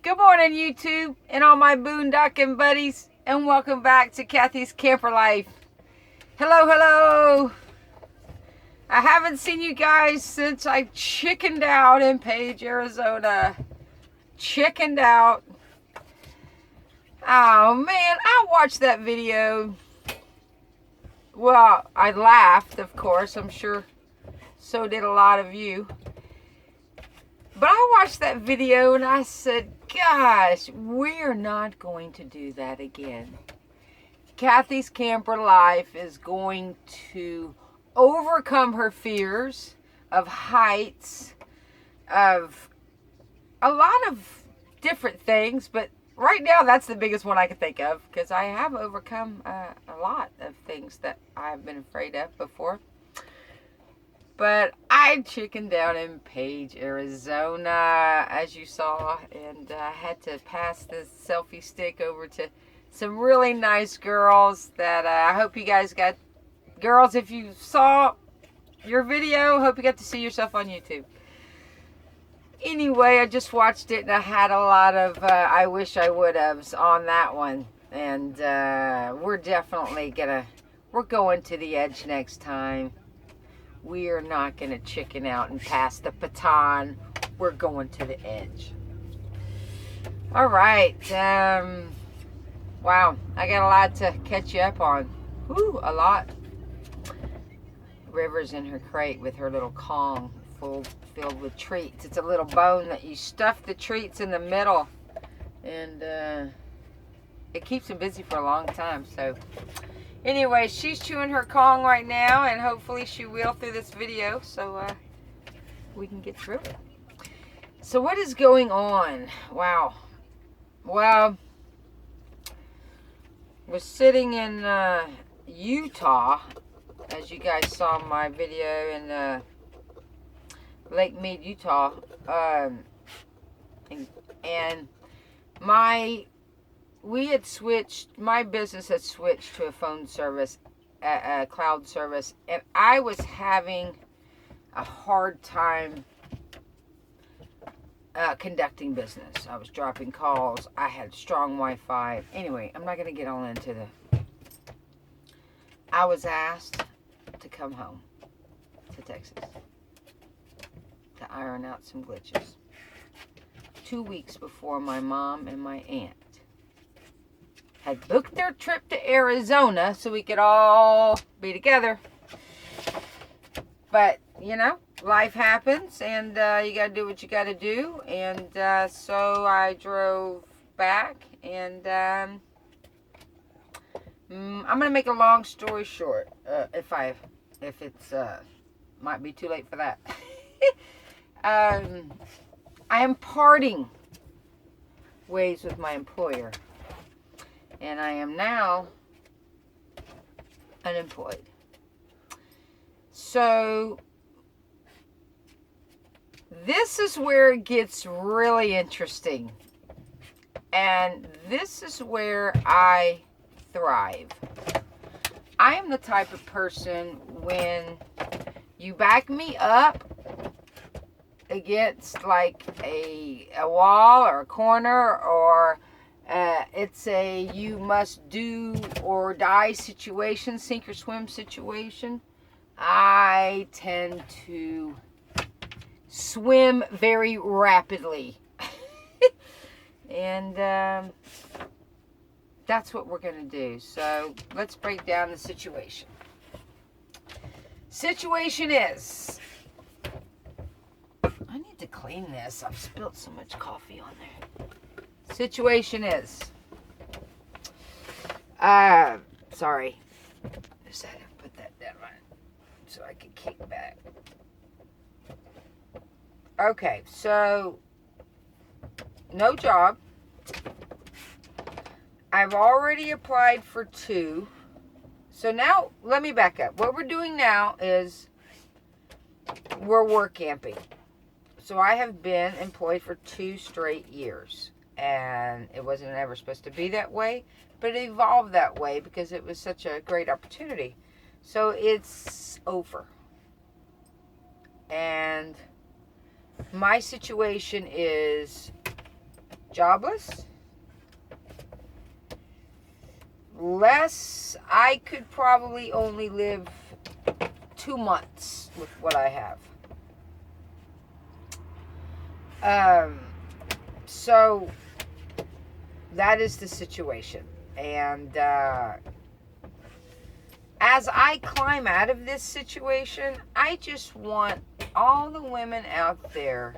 Good morning, YouTube, and all my boondocking buddies, and welcome back to Kathy's Camper Life. Hello, hello. I haven't seen you guys since I chickened out in Page, Arizona. Chickened out. Oh, man, I watched that video. Well, I laughed, of course. I'm sure so did a lot of you. But I watched that video and I said, gosh, we're not going to do that again. Kathy's Camper Life is going to overcome her fears of heights, of a lot of different things, but right now that's the biggest one I can think of because I have overcome a lot of things that I've been afraid of before. But I chickened out in Page, Arizona, as you saw, and I had to pass this selfie stick over to some really nice girls that I hope you guys got. Girls, if you saw your video, hope you got to see yourself on YouTube. Anyway, I just watched it and I had a lot of I wish I would have's on that one. And we're definitely we're going to the edge next time. We are not going to chicken out and pass the baton. We're going to the edge. All right. Wow. I got a lot to catch you up on. Whew, a lot. River's in her crate with her little Kong filled with treats. It's a little bone that you stuff the treats in the middle. And it keeps them busy for a long time. So anyway, she's chewing her Kong right now, and hopefully she will through this video so we can get through it. So what is going on? Wow. Well, was sitting in Utah, as you guys saw my video in Lake Mead, Utah, and my business had switched to a phone service, a cloud service, and I was having a hard time conducting business. I was dropping calls. I had strong Wi-Fi. Anyway, I'm not going to get all into I was asked to come home to Texas to iron out some glitches 2 weeks before my mom and my aunt had booked their trip to Arizona so we could all be together. But, you know, life happens and you got to do what you got to do. And so I drove back and I'm going to make a long story short if it's might be too late for that. I am parting ways with my employer. And I am now unemployed. So this is where it gets really interesting. And this is where I thrive. I am the type of person when you back me up against like a wall or a corner or it's a you must do or die situation, sink or swim situation, I tend to swim very rapidly. And that's what we're going to do. So let's break down the situation. Situation is, I need to clean this. I've spilled so much coffee on there. Situation is, sorry, just had to put that down right so I can kick back. Okay, so no job. I've already applied for 2. So now let me back up. What we're doing now is we're work camping. So I have been employed for 2 straight years. And it wasn't ever supposed to be that way, but it evolved that way because it was such a great opportunity. So it's over. And my situation is jobless. Less, I could probably only live 2 months with what I have. So that is the situation. And as I climb out of this situation, I just want all the women out there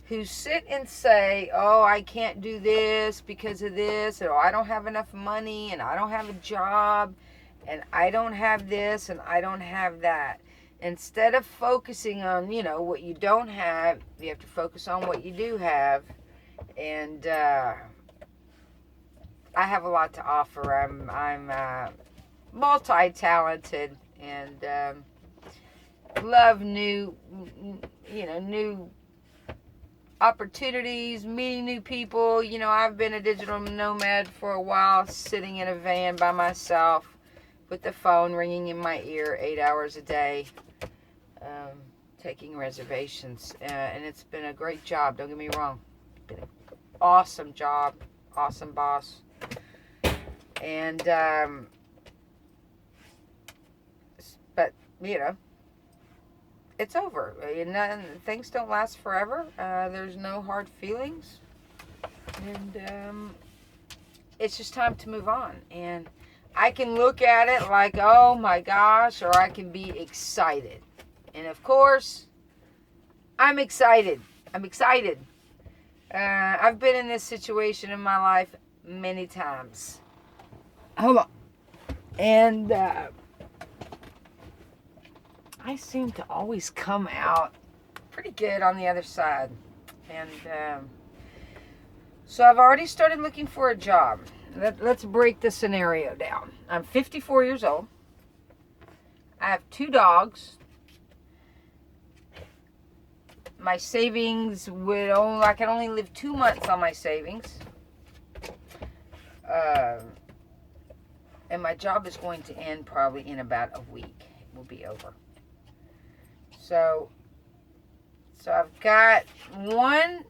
who sit and say, oh, I can't do this because of this, or I don't have enough money, and I don't have a job, and I don't have this, and I don't have that. Instead of focusing on, what you don't have, you have to focus on what you do have. And I have a lot to offer. I'm multi-talented, and love new opportunities, meeting new people. I've been a digital nomad for a while, sitting in a van by myself with the phone ringing in my ear 8 hours a day, taking reservations. And it's been a great job, don't get me wrong. It's been an awesome job, awesome boss. And, but, it's over. Things don't last forever. There's no hard feelings. And it's just time to move on. And I can look at it like, oh my gosh, or I can be excited. And of course, I'm excited. I've been in this situation in my life many times. Hold on. And I seem to always come out pretty good on the other side. And so I've already started looking for a job. Let's break the scenario down. I'm 54 years old. I have 2 dogs. My savings I can only live 2 months on my savings. And my job is going to end probably in about a week. It will be over. So I've got one.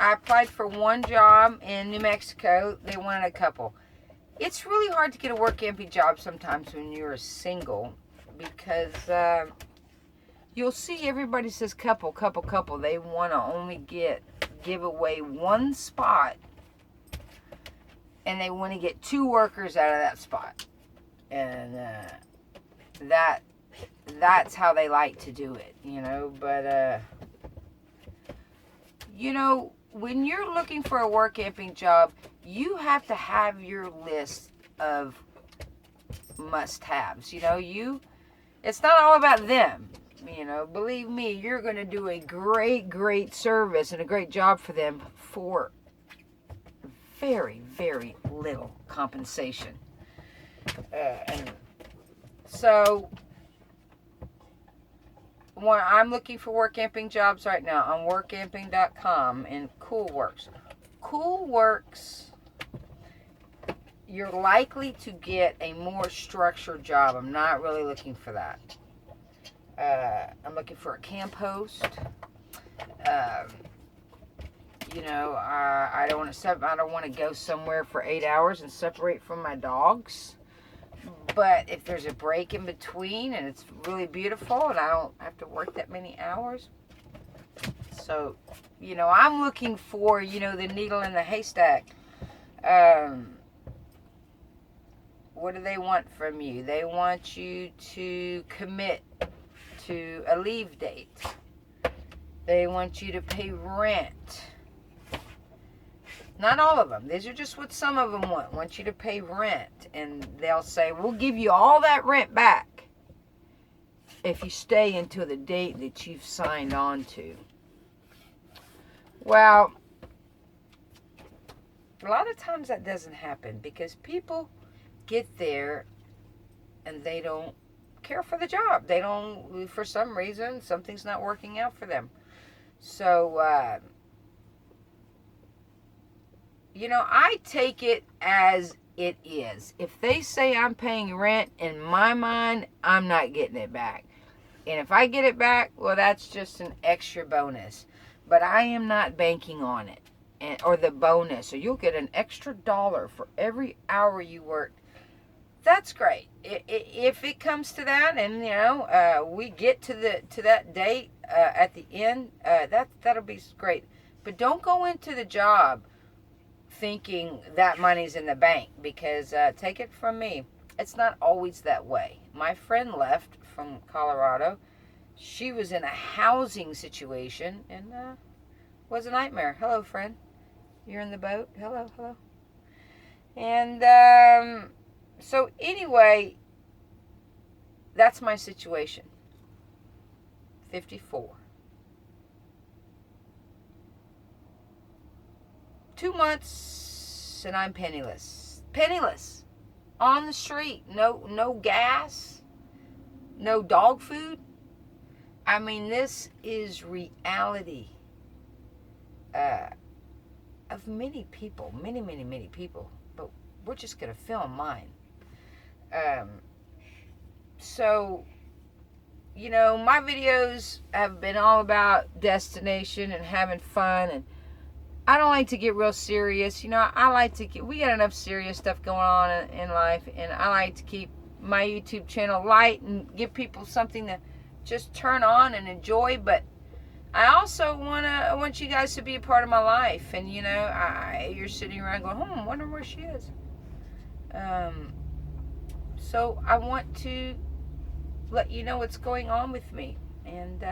I applied for one job in New Mexico. They wanted a couple. It's really hard to get a Workamping job sometimes when you're single, because you'll see everybody says couple. They want to only give away one spot, and they want to get 2 workers out of that spot. And that's how they like to do it, but when you're looking for a Workamping job, you have to have your list of must-haves. It's not all about them. Believe me, you're going to do a great service and a great job for them for very, very little compensation. And so I'm looking for Workamping jobs right now on workamping.com and Coolworks. Coolworks, you're likely to get a more structured job. I'm not really looking for that. I'm looking for a camp host. I don't want to go somewhere for 8 hours and separate from my dogs. But if there's a break in between and it's really beautiful and I don't have to work that many hours. So, I'm looking for, the needle in the haystack. What do they want from you? They want you to commit to a leave date. They want you to pay rent. Not all of them. These are just what some of them want you to pay rent. And they'll say, we'll give you all that rent back if you stay until the date that you've signed on to. Well, a lot of times that doesn't happen because people get there and they don't care for the job. They don't, for some reason, something's not working out for them. So, I take it as it is. If they say I'm paying rent, in my mind, I'm not getting it back. And if I get it back, well, that's just an extra bonus. But I am not banking on it. or the bonus, or you'll get an extra $1 for every hour you work. That's great. If it comes to that, and we get to that date at the end, that'll be great. But don't go into the job thinking that money's in the bank, because take it from me, it's not always that way. My friend left from Colorado. She was in a housing situation and was a nightmare. Hello, friend. You're in the boat. Hello. And so anyway, that's my situation. 54. 2 months and I'm penniless. Penniless. On the street. No gas. No dog food. I mean, this is reality of many people. Many people. But we're just going to film mine. So, my videos have been all about destination and having fun, and I don't like to get real serious. I like to we got enough serious stuff going on in life, and I like to keep my YouTube channel light and give people something to just turn on and enjoy. But I also want you guys to be a part of my life, and you're sitting around going, I wonder where she is. So I want to let you know what's going on with me. And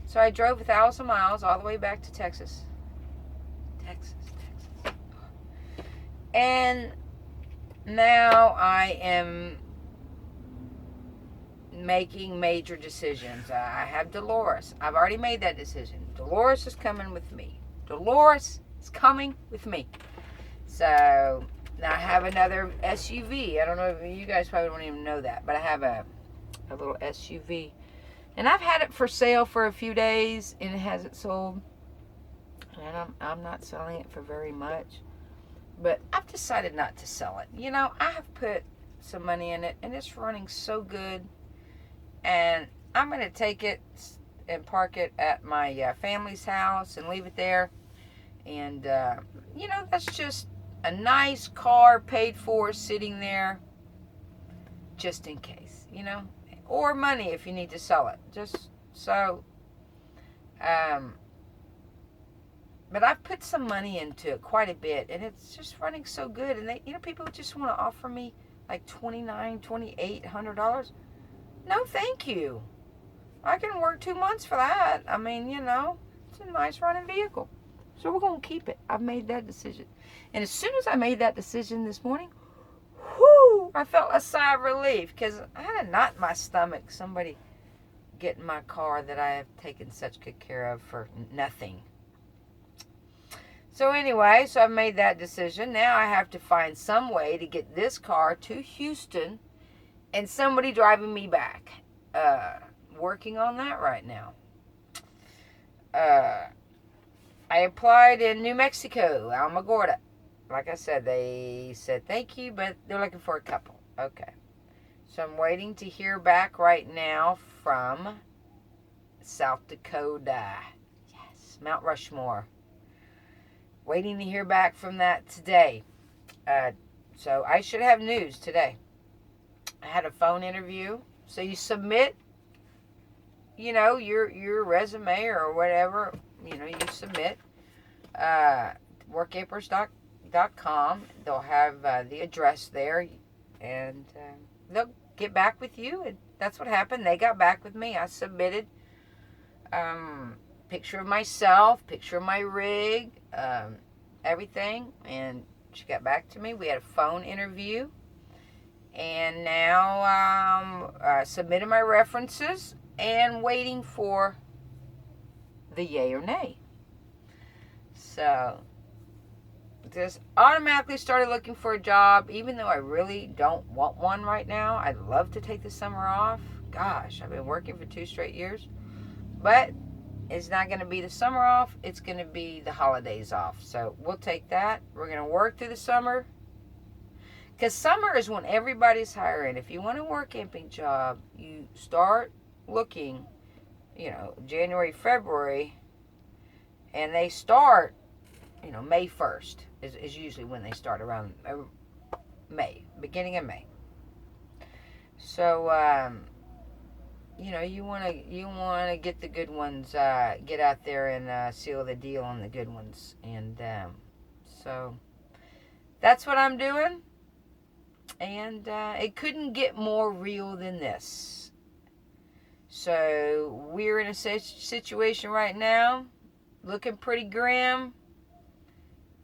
so I drove 1,000 miles all the way back to Texas. And now I am making major decisions. I have Dolores. I've already made that decision. Dolores is coming with me. So now I have another SUV. I don't know if you guys probably don't even know that, but I have a little SUV. And I've had it for sale for a few days, and it hasn't sold. And I'm not selling it for very much. But I've decided not to sell it. I have put some money in it, and it's running so good. And I'm going to take it and park it at my family's house and leave it there. And, that's just a nice car paid for sitting there just in case, or money if you need to sell it. Just so, but I've put some money into it, quite a bit, and it's just running so good. And people just want to offer me like $2,900, $2,800. No, thank you. I can work 2 months for that. I mean, it's a nice running vehicle. So we're going to keep it. I've made that decision. And as soon as I made that decision this morning, I felt a sigh of relief, because I had a knot in my stomach. Somebody getting my car that I have taken such good care of for nothing. So anyway, I've made that decision. Now I have to find some way to get this car to Houston and somebody driving me back. Working on that right now. I applied in New Mexico, Alamogordo. Like I said, they said thank you, but they're looking for a couple. Okay. So I'm waiting to hear back right now from South Dakota. Yes, Mount Rushmore. Waiting to hear back from that today. So I should have news today. I had a phone interview. So you submit, your resume or whatever, you submit. Workamping.com. They'll have the address there, and they'll get back with you. And that's what happened. They got back with me. I submitted picture of myself, picture of my rig, everything, and she got back to me. We had a phone interview, and now submitted my references and waiting for the yay or nay. So just automatically started looking for a job, even though I really don't want one right now. I'd love to take the summer off. Gosh, I've been working for 2 straight years. But it's not going to be the summer off. It's going to be the holidays off. So we'll take that. We're going to work through the summer. Because summer is when everybody's hiring. If you want a work camping job, you start looking, January, February. And they start May 1st is usually when they start, around May, beginning of May. So, you want to get the good ones, get out there and seal the deal on the good ones. And so that's what I'm doing. And it couldn't get more real than this. So we're in a situation right now, looking pretty grim.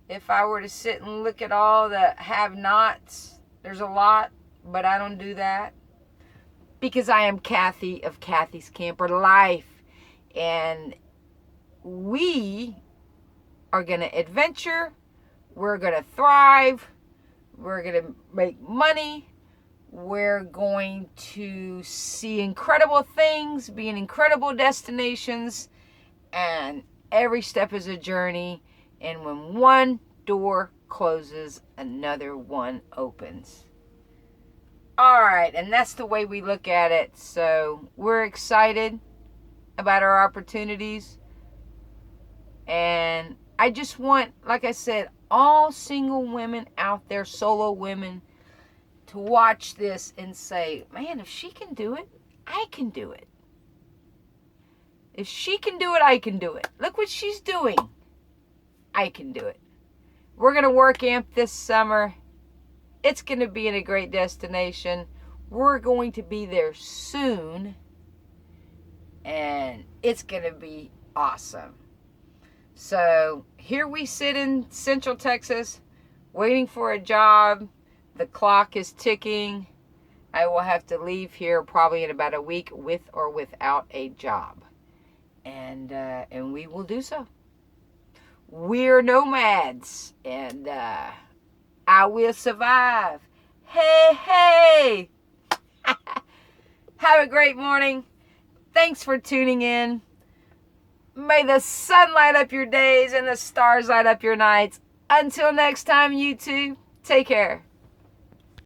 If I were to sit and look at all the have-nots, there's a lot, but I don't do that. Because I am Kathy of Kathy's Camper Life. And we are going to adventure. We're going to thrive. We're going to make money. We're going to see incredible things, be in incredible destinations. And every step is a journey. And when one door closes, another one opens. All right, and that's the way we look at it. So we're excited about our opportunities. And I just want, like I said, all single women out there, solo women, to watch this and say, man, if she can do it, I can do it. If she can do it, I can do it. Look what she's doing. I can do it. We're going to Workamp this summer. It's going to be in a great destination. We're going to be there soon. And it's going to be awesome. So here we sit in Central Texas, waiting for a job. The clock is ticking. I will have to leave here probably in about a week with or without a job. And we will do so. We're nomads, and I will survive. Hey, hey! Have a great morning. Thanks for tuning in. May the sun light up your days and the stars light up your nights. Until next time, YouTube, take care.